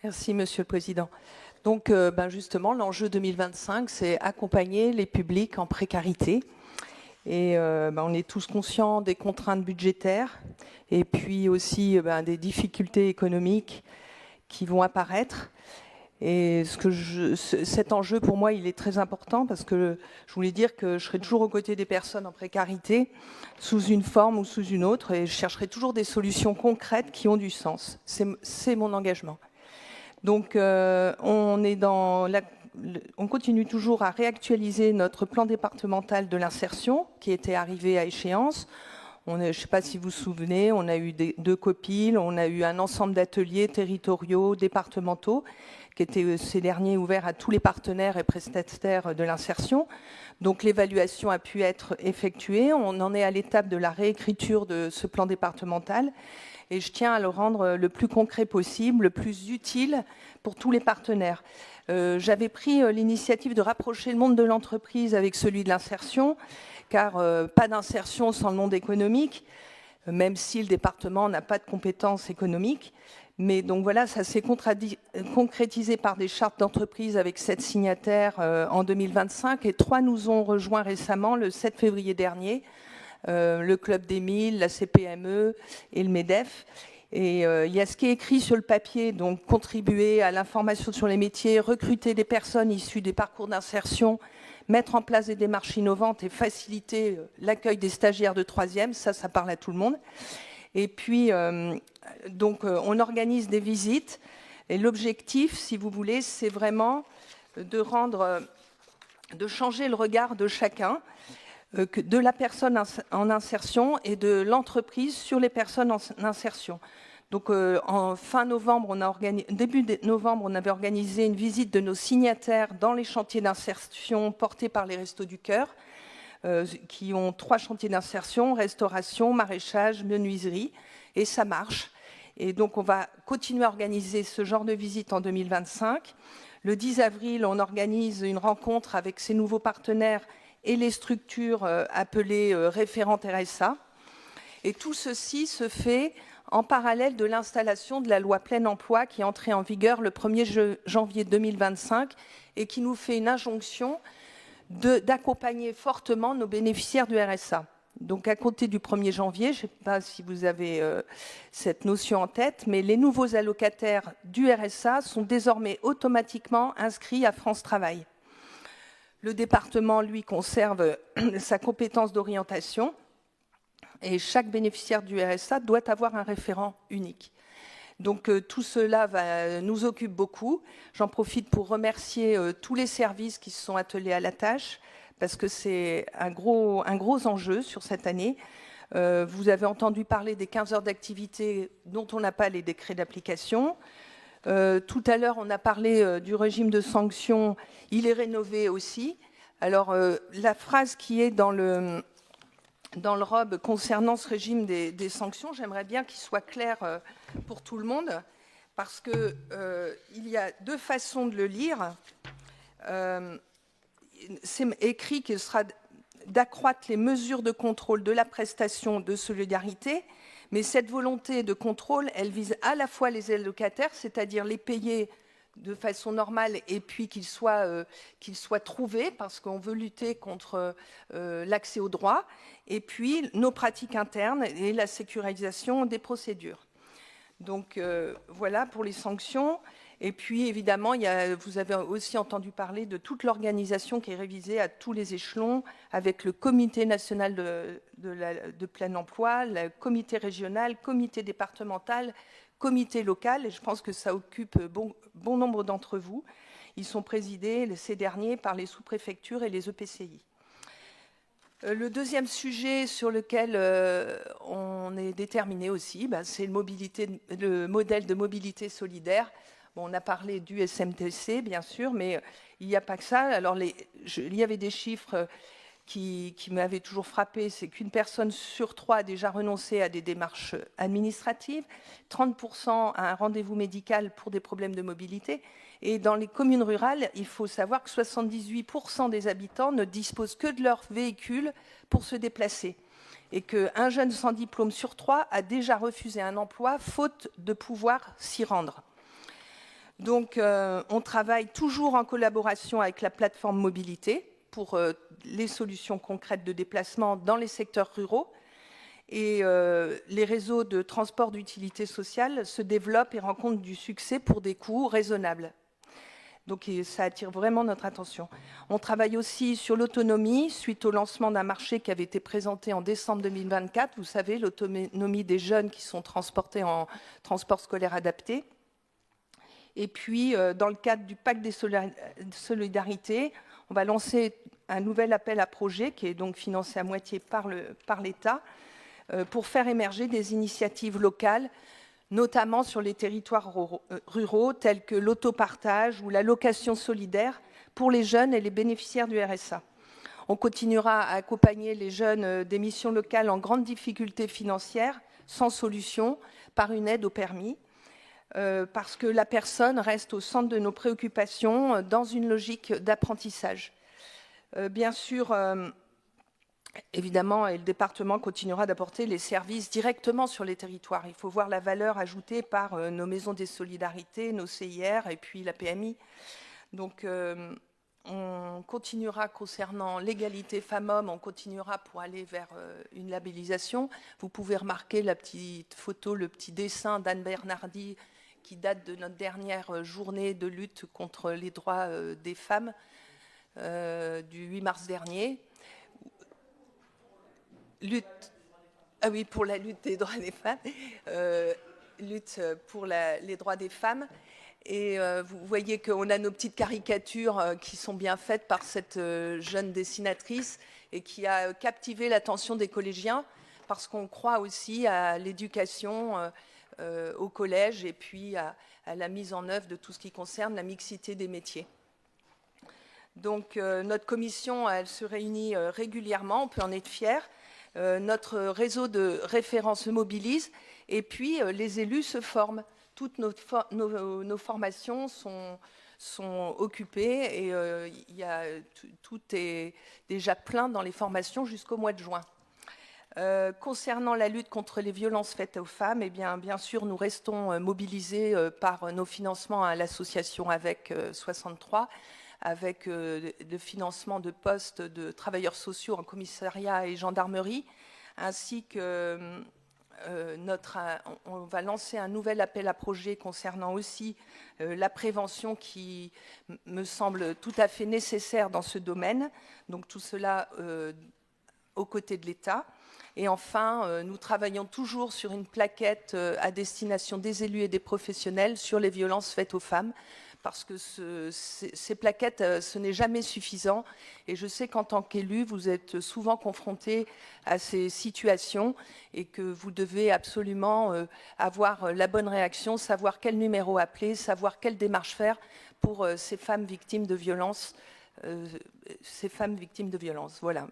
Merci, Monsieur le Président. Donc, justement, l'enjeu 2025, c'est accompagner les publics en précarité. Et on est tous conscients des contraintes budgétaires et puis aussi des difficultés économiques qui vont apparaître. Et cet enjeu, pour moi, il est très important parce que je voulais dire que je serai toujours aux côtés des personnes en précarité, sous une forme ou sous une autre, et je chercherai toujours des solutions concrètes qui ont du sens. C'est mon engagement. Donc, on continue toujours à réactualiser notre plan départemental de l'insertion qui était arrivé à échéance. Je ne sais pas si vous vous souvenez, on a eu 2 copiles, on a eu un ensemble d'ateliers territoriaux, départementaux, qui étaient ces derniers ouverts à tous les partenaires et prestataires de l'insertion. Donc l'évaluation a pu être effectuée. On en est à l'étape de la réécriture de ce plan départemental. Et je tiens à le rendre le plus concret possible, le plus utile pour tous les partenaires. J'avais pris l'initiative de rapprocher le monde de l'entreprise avec celui de l'insertion, car pas d'insertion sans le monde économique, même si le département n'a pas de compétences économiques. Mais donc voilà, ça s'est concrétisé par des chartes d'entreprise avec 7 signataires en 2025 et 3 nous ont rejoints récemment le 7 février dernier. Le Club des 1000, la CPME et le MEDEF. Et il y a ce qui est écrit sur le papier, donc contribuer à l'information sur les métiers, recruter des personnes issues des parcours d'insertion, mettre en place des démarches innovantes et faciliter l'accueil des stagiaires de 3e, ça parle à tout le monde. Et puis, on organise des visites. Et l'objectif, si vous voulez, c'est vraiment de changer le regard de chacun, de la personne en insertion et de l'entreprise sur les personnes en insertion. Donc, en fin novembre, début novembre, on avait organisé une visite de nos signataires dans les chantiers d'insertion portés par les Restos du Cœur, qui ont 3 chantiers d'insertion, restauration, maraîchage, menuiserie, et ça marche. Et donc, on va continuer à organiser ce genre de visite en 2025. Le 10 avril, on organise une rencontre avec ces nouveaux partenaires et les structures appelées référentes RSA. Et tout ceci se fait en parallèle de l'installation de la loi plein emploi qui est entrée en vigueur le 1er janvier 2025 et qui nous fait une injonction d'accompagner fortement nos bénéficiaires du RSA. Donc à compter du 1er janvier, je ne sais pas si vous avez cette notion en tête, mais les nouveaux allocataires du RSA sont désormais automatiquement inscrits à France Travail. Le département, lui, conserve sa compétence d'orientation et chaque bénéficiaire du RSA doit avoir un référent unique. Donc tout cela nous occupe beaucoup. J'en profite pour remercier tous les services qui se sont attelés à la tâche parce que c'est un gros enjeu sur cette année. Vous avez entendu parler des 15 heures d'activité dont on n'a pas les décrets d'application. Tout à l'heure, on a parlé du régime de sanctions. Il est rénové aussi. Alors, la phrase qui est dans le ROB concernant ce régime des sanctions, j'aimerais bien qu'il soit clair pour tout le monde, parce qu'il y a 2 façons de le lire. C'est écrit qu'il sera d'accroître les mesures de contrôle de la prestation de solidarité, mais cette volonté de contrôle, elle vise à la fois les allocataires, c'est-à-dire les payer de façon normale et puis qu'ils soient trouvés parce qu'on veut lutter contre l'accès aux droits, et puis nos pratiques internes et la sécurisation des procédures. Donc voilà pour les sanctions. Et puis évidemment, vous avez aussi entendu parler de toute l'organisation qui est révisée à tous les échelons avec le comité national de plein emploi, le comité régional, comité départemental, comité local, et je pense que ça occupe bon nombre d'entre vous. Ils sont présidés, ces derniers, par les sous-préfectures et les EPCI. Le deuxième sujet sur lequel on est déterminé aussi, c'est le modèle de mobilité solidaire. Bon, on a parlé du SMTC, bien sûr, mais il n'y a pas que ça. Alors, il y avait des chiffres qui m'avaient toujours frappé, c'est qu'une personne sur 3 a déjà renoncé à des démarches administratives, 30% à un rendez-vous médical pour des problèmes de mobilité. Et dans les communes rurales, il faut savoir que 78% des habitants ne disposent que de leur véhicule pour se déplacer. Et qu'un jeune sans diplôme sur 3 a déjà refusé un emploi faute de pouvoir s'y rendre. Donc, on travaille toujours en collaboration avec la plateforme mobilité pour les solutions concrètes de déplacement dans les secteurs ruraux. Et les réseaux de transport d'utilité sociale se développent et rencontrent du succès pour des coûts raisonnables. Donc ça attire vraiment notre attention. On travaille aussi sur l'autonomie suite au lancement d'un marché qui avait été présenté en décembre 2024. Vous savez, l'autonomie des jeunes qui sont transportés en transport scolaire adapté. Et puis, dans le cadre du pacte des solidarités, on va lancer un nouvel appel à projet qui est donc financé à moitié par l'État pour faire émerger des initiatives locales, notamment sur les territoires ruraux, tels que l'autopartage ou la location solidaire pour les jeunes et les bénéficiaires du RSA. On continuera à accompagner les jeunes des missions locales en grande difficulté financière, sans solution, par une aide au permis, parce que la personne reste au centre de nos préoccupations dans une logique d'apprentissage. Bien sûr, évidemment, et le département continuera d'apporter les services directement sur les territoires. Il faut voir la valeur ajoutée par nos maisons des solidarités, nos CIR et puis la PMI. Donc, on continuera concernant l'égalité femmes-hommes, on continuera pour aller vers une labellisation. Vous pouvez remarquer la petite photo, le petit dessin d'Anne Bernardi qui date de notre dernière journée de lutte contre les droits des femmes du 8 mars dernier. Pour la lutte des droits des femmes, lutte pour les droits des femmes. Et vous voyez qu'on a nos petites caricatures qui sont bien faites par cette jeune dessinatrice et qui a captivé l'attention des collégiens parce qu'on croit aussi à l'éducation au collège et puis à la mise en œuvre de tout ce qui concerne la mixité des métiers. Donc notre commission, elle se réunit régulièrement, on peut en être fier. Notre réseau de référents se mobilise et puis les élus se forment. Toutes nos formations sont occupées et tout est déjà plein dans les formations jusqu'au mois de juin. Concernant la lutte contre les violences faites aux femmes, eh bien sûr, nous restons mobilisés par nos financements à l'association avec 63, avec le financement de postes de travailleurs sociaux en commissariat et gendarmerie, ainsi que on va lancer un nouvel appel à projet concernant aussi la prévention qui me semble tout à fait nécessaire dans ce domaine. Donc tout cela aux côtés de l'État. Et enfin, nous travaillons toujours sur une plaquette à destination des élus et des professionnels sur les violences faites aux femmes, parce que ces plaquettes, ce n'est jamais suffisant. Et je sais qu'en tant qu'élu, vous êtes souvent confronté à ces situations et que vous devez absolument avoir la bonne réaction, savoir quel numéro appeler, savoir quelle démarche faire pour ces femmes victimes de violences. Voilà.